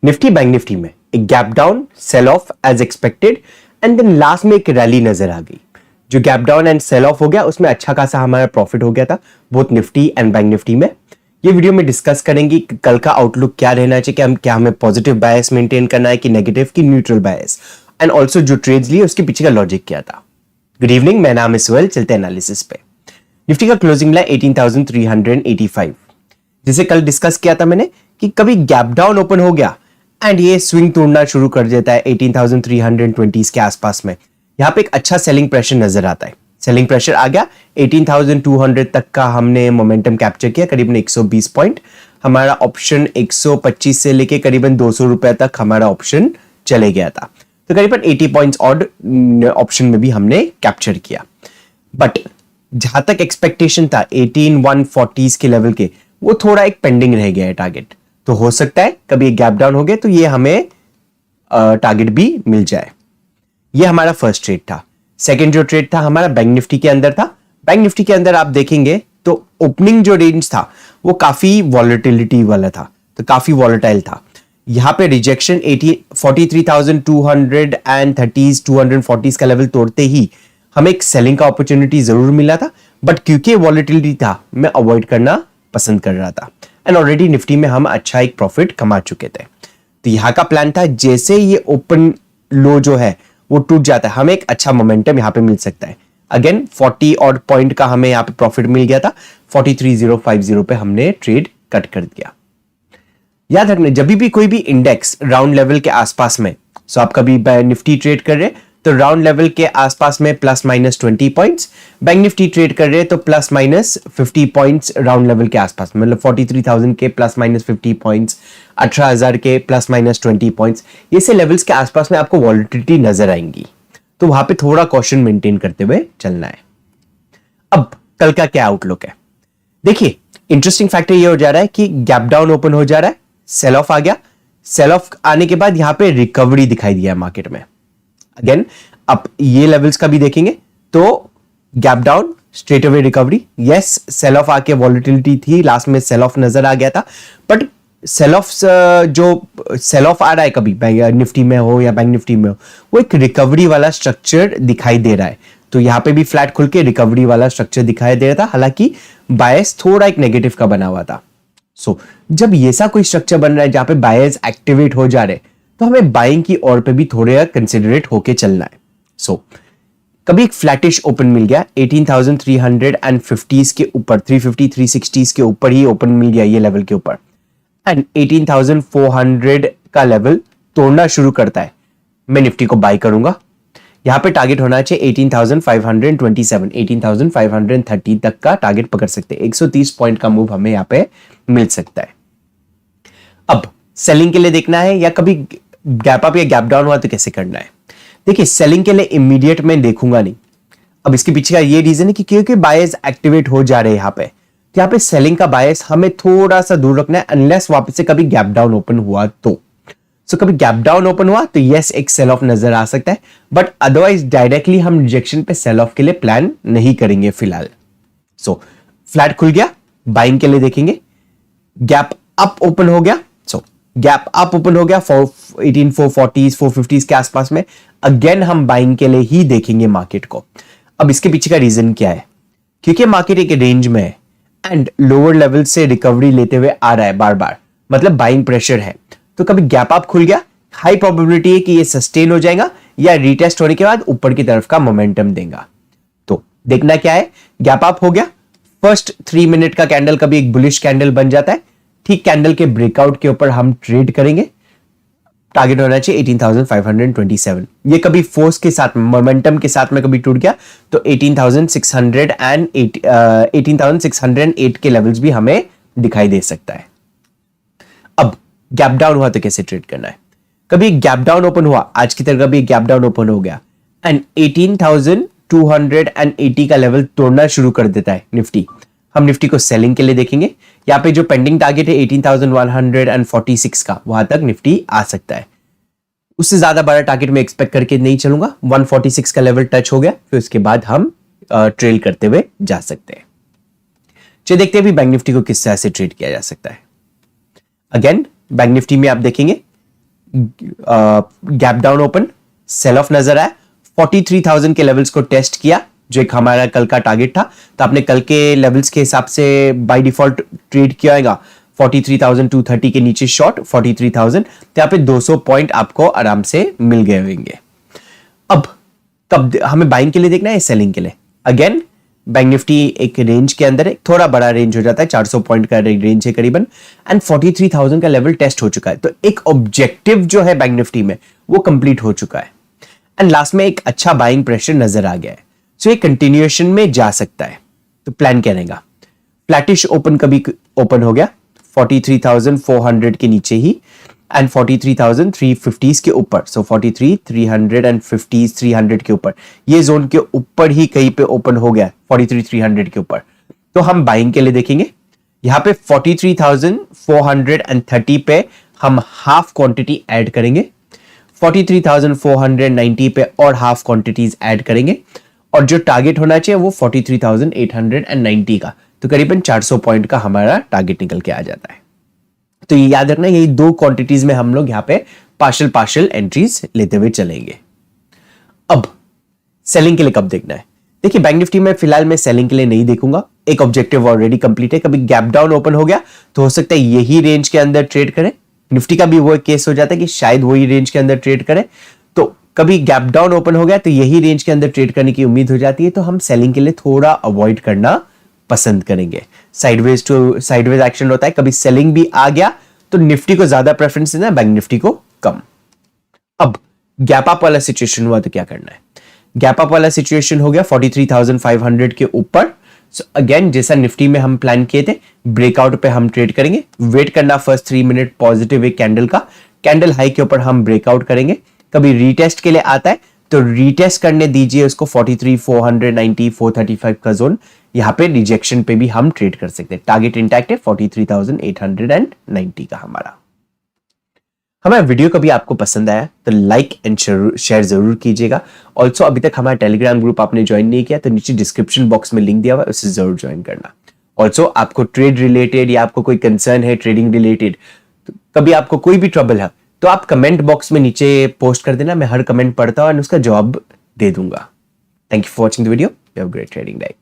Nifty bank Nifty में एक gap down, sell off as expected and then last में एक रैली नजर आ गई। जो gap down and sell off हो गया उसमें अच्छा खासा हमारा प्रॉफिट हो गया था both Nifty and bank Nifty में। ये वीडियो में डिस्कस करेंगे कि कल का आउटलुक क्या रहना चाहिए, क्या हमें पॉजिटिव बायस मेंटेन करना है कि नेगेटिव की न्यूट्रल बायस, एंड ऑल्सो जो ट्रेड्स लिए उसके पीछे का लॉजिक क्या था। गुड इवनिंग, मैं नाम है सुहेल। चलते हैं एनालिसिस पे। निफ्टी का क्लोजिंग मिला 18,385। जिसे कल डिस्कस किया था मैंने कि कभी गैप डाउन ओपन हो गया एंड ये स्विंग तोड़ना शुरू कर देता है 18,320 के आसपास में। यहां पे एक अच्छा सेलिंग प्रेशर नजर आता है। सेलिंग प्रेशर आ गया 18,200 तक का, हमने मोमेंटम कैप्चर किया करीबन 120 पॉइंट। हमारा ऑप्शन 125 से लेके करीबन 200 रुपए तक हमारा ऑप्शन चले गया था, तो करीबन 80 पॉइंट्स ऑड ऑप्शन में भी हमने कैप्चर किया। बट जहां तक एक्सपेक्टेशन था 18,140 के लेवल के, वो थोड़ा एक पेंडिंग रह गया है टारगेट। तो हो सकता है कभी एक गैप डाउन हो गया तो ये हमें टारगेट भी मिल जाए। ये हमारा फर्स्ट ट्रेड था। सेकंड जो ट्रेड था हमारा बैंक निफ्टी के अंदर था। बैंक निफ्टी के अंदर आप देखेंगे तो ओपनिंग जो रेंज था वो काफी वॉलेटिलिटी वाला था, तो काफी वॉलेटाइल था। यहां पे रिजेक्शन 43,230 240 का लेवल तोड़ते ही हमें एक सेलिंग का अपॉर्चुनिटी जरूर मिला था, बट क्योंकि वॉलेटिलिटी था मैं अवॉइड करना पसंद कर रहा था। एंड ऑलरेडी निफ्टी में हम अच्छा एक प्रॉफिट कमा चुके थे। तो यहां का प्लान था जैसे ये ओपन लो जो है वो टूट जाता है, हमें एक अच्छा मोमेंटम यहां पे मिल सकता है। अगेन 40 ऑड पॉइंट का हमें यहां पे प्रॉफिट मिल गया था। 43,050 पे हमने ट्रेड कट कर दिया। याद रखना, जब भी कोई भी इंडेक्स राउंड लेवल के आसपास में, सो आप कभी निफ्टी ट्रेड कर रहे तो राउंड लेवल के आसपास में plus minus 20 points, bank Nifty trade कर रहे तो plus minus 50 points round level के आसपास, मतलब 43,000 के प्लस माइनस 50 पॉइंट्स, 18,000 के प्लस माइनस 20 पॉइंट्स, ये से लेवल्स के आसपास में आपको वॉलेटिलिटी नजर आएंगी। तो वहां पे थोड़ा कॉशन मेंटेन करते हुए चलना है। अब कल का क्या आउटलुक है देखिए। इंटरेस्टिंग फैक्टर ये हो जा रहा है कि गैप डाउन ओपन हो जा रहा है, सेल ऑफ आ गया। सेल ऑफ आने के बाद यहां पे रिकवरी दिखाई दिया मार्केट में। अगेन अब ये लेवल्स का भी देखेंगे तो gap down straight away recovery. Yes, sell off आके वॉलेटिलिटी थी, लास्ट में सेल ऑफ नजर आ गया था, बट सेल ऑफ जो सेल ऑफ आ रहा है कभी निफ्टी में हो या बैंक निफ्टी में हो, वो एक रिकवरी वाला स्ट्रक्चर दिखाई दे रहा है। तो यहां पे भी फ्लैट खुल के रिकवरी वाला स्ट्रक्चर दिखाई दे रहा था, हालांकि बायस थोड़ा एक नेगेटिव का बना हुआ था। सो जब ये सा कोई स्ट्रक्चर बन रहा है जहां पे बायर्स एक्टिवेट हो जा रहे, तो हमें बाइंग की ओर पे भी थोड़े कंसिडरेट होके चलना है। सो कभी एक फ्लैटिश ओपन मिल गया 18,350 के ऊपर, 350 360 के ऊपर ही ओपन मिल गया ये लेवल के ऊपर, एंड 18,400 का लेवल तोड़ना शुरू करता है, मैं निफ्टी को बाय करूंगा। यहां पे टारगेट होना चाहिए 18,527 18,530 तक का टारगेट पकड़ सकते हैं। 130 पॉइंट का मूव हमें यहां पे मिल सकता है। अब सेलिंग के लिए देखना है या कभी गैप अप या गैप डाउन हुआ तो कैसे करना है। देखिए, सेलिंग के लिए इमीडिएट मैं देखूंगा नहीं। अब इसके पीछे का ये रीजन है कि क्योंकि बायर्स एक्टिवेट हो जा रहे हैं यहां पे, तो यहां पे सेलिंग का बायस हमें थोड़ा सा दूर रखना है, अनलेस वापस से कभी गैप डाउन ओपन हुआ तो। सो कभी गैप डाउन ओपन हुआ तो यस एक सेल ऑफ नजर आ सकता है, बट अदरवाइज डायरेक्टली हम रिजेक्शन पे सेल ऑफ के लिए प्लान नहीं करेंगे फिलहाल। सो फ्लैट खुल गया, बाइंग के लिए देखेंगे। गैप अप ओपन हो गया, सो गैप अप ओपन हो गया 18,440 450 के आसपास में, अगेन हम बाइंग के लिए ही देखेंगे मार्केट को। अब इसके पीछे का रीजन क्या है, क्योंकि मार्केट एक रेंज में है एंड लोअर लेवल से रिकवरी लेते हुए आ रहा है बार बार, मतलब बाइंग प्रेशर है। तो कभी गैप अप खुल गया, हाई प्रोबेबिलिटी है कि ये सस्टेन हो जाएगा या रिटेस्ट होने के बाद ऊपर की तरफ का मोमेंटम देगा। तो देखना क्या है, गैप अप हो गया, फर्स्ट 3 मिनट का कैंडल कभी एक बुलिश कैंडल बन जाता है, ठीक कैंडल के ब्रेकआउट के ऊपर हम ट्रेड करेंगे। टारगेट होना चाहिए 18,527। ये कभी फोर्स के साथ, मोमेंटम के साथ में कभी टूट गया तो 18,608 के लेवल्स भी हमें दिखाई दे सकता है। अब गैप डाउन हुआ तो कैसे ट्रेड करना है। कभी गैप डाउन ओपन हुआ, आज की तरह कभी गैप डाउन ओपन हो गया एंड 18,280 का लेवल तोड़ना शुरू कर देता है निफ्टी, हम निफ्टी को सेलिंग के लिए देखेंगे। यहाँ पे जो पेंडिंग टारगेट है 18,146 का, वहां तक निफ्टी आ सकता है। उससे ज्यादा बड़ा टारगेट में एक्सपेक्ट करके नहीं चलूंगा। 146 का लेवल टच हो गया, फिर उसके बाद हम ट्रेल करते हुए जा सकते हैं। चलिए देखते हैं भी बैंक निफ्टी को किस तरह से ट्रेड किया जा सकता है। अगेन बैंक निफ्टी में आप देखेंगे gap down open, sell off नजर आया, 43,000 के लेवल्स को टेस्ट किया जो एक हमारा कल का टारगेट था, तो आपने कल के लेवल्स के हिसाब से बाय डिफॉल्ट ट्रेड किया होगा 43,230 के नीचे शॉर्ट 43,000, तो यहाँ पे 200 पॉइंट आपको आराम से मिल गए होंगे। अब कब हमें बाइंग के लिए देखना है, सेलिंग के लिए? अगेन बैंक निफ्टी एक रेंज के अंदर है, थोड़ा बड़ा रेंज हो जाता है, 400 पॉइंट का रेंज है करीबन, एंड 43,000 का लेवल टेस्ट हो चुका है, तो एक ऑब्जेक्टिव जो है बैंक निफ्टी में वो कंप्लीट हो चुका है, एंड लास्ट में एक अच्छा बाइंग प्रेशर नजर आ गया है, सो ये कंटिन्यूएशन में जा सकता है। तो प्लान क्या रहेगा? फ्लैटिश ओपन कभी ओपन हो गया 43,400 के नीचे ही एंड 43,350 के ऊपर, सो 43,350 300 के ऊपर, ये जोन के ऊपर ही कहीं पे ओपन हो गया 43,300 के ऊपर, तो हम बाइंग के लिए देखेंगे। यहां पे 43,430 पे हम हाफ क्वांटिटी ऐड करेंगे, 43,490 पे और हाफ क्वांटिटीज ऐड करेंगे, और जो टारगेट होना चाहिए वो 43,890 का, तो करीबन 400 पॉइंट का हमारा टारगेट निकल के आ जाता है। तो ये याद रखना, यही दो क्वांटिटीज में हम लोग यहाँ पे पार्शियल एंट्रीज लेते हुए चलेंगे। अब सेलिंग के लिए कब देखना है? देखिए बैंक निफ्टी में फिलहाल मैं सेलिंग के लिए नहीं देखूंगा, एक ऑब्जेक्टिव ऑलरेडी कंप्लीट है। कभी गैप डाउन ओपन हो गया तो हो सकता है यही रेंज के अंदर ट्रेड करें, निफ्टी का भी वो केस हो जाता है कि शायद वही रेंज के अंदर ट्रेड करें, तो कभी गैप डाउन ओपन हो गया तो यही रेंज के अंदर ट्रेड करने की उम्मीद हो जाती है, तो हम सेलिंग के लिए थोड़ा अवॉइड करना पसंद करेंगे। साइडवेज एक्शन होता है, कभी सेलिंग भी आ गया तो निफ्टी को ज्यादा प्रेफरेंस देना है, बैंक निफ्टी को कम। अब गैप अप वाला सिचुएशन हुआ तो क्या करना है? गैप अप वाला सिचुएशन हो गया 43,500 के ऊपर, सो अगेन जैसा निफ्टी में हम प्लान किए थे, ब्रेकआउट पे हम ट्रेड करेंगे, वेट करना फर्स्ट 3 मिनट पॉजिटिव एक कैंडल का, कैंडल हाई के ऊपर हम ब्रेकआउट करेंगे। कभी रीटेस्ट के लिए आता है तो रीटेस्ट करने दीजिए उसको 43,490 435 का जोन, यहां पे रिजेक्शन पे भी हम ट्रेड कर सकते हैं। टारगेट इंटैक्ट है 43,890 का हमारा। हमारा वीडियो कभी आपको पसंद आया तो लाइक एंड शेयर जरूर कीजिएगा। ऑल्सो अभी तक हमारा टेलीग्राम ग्रुप आपने ज्वाइन नहीं किया तो नीचे डिस्क्रिप्शन बॉक्स में लिंक दिया हुआ है, उसे जरूर ज्वाइन करना। ऑल्सो आपको ट्रेड रिलेटेड या आपको कोई कंसर्न है ट्रेडिंग रिलेटेड, तो कभी आपको कोई भी ट्रबल है तो आप कमेंट बॉक्स में नीचे पोस्ट कर देना, मैं हर कमेंट पढ़ता हूं और उसका जवाब दे दूंगा। Thank you for watching the video, have a great trading day.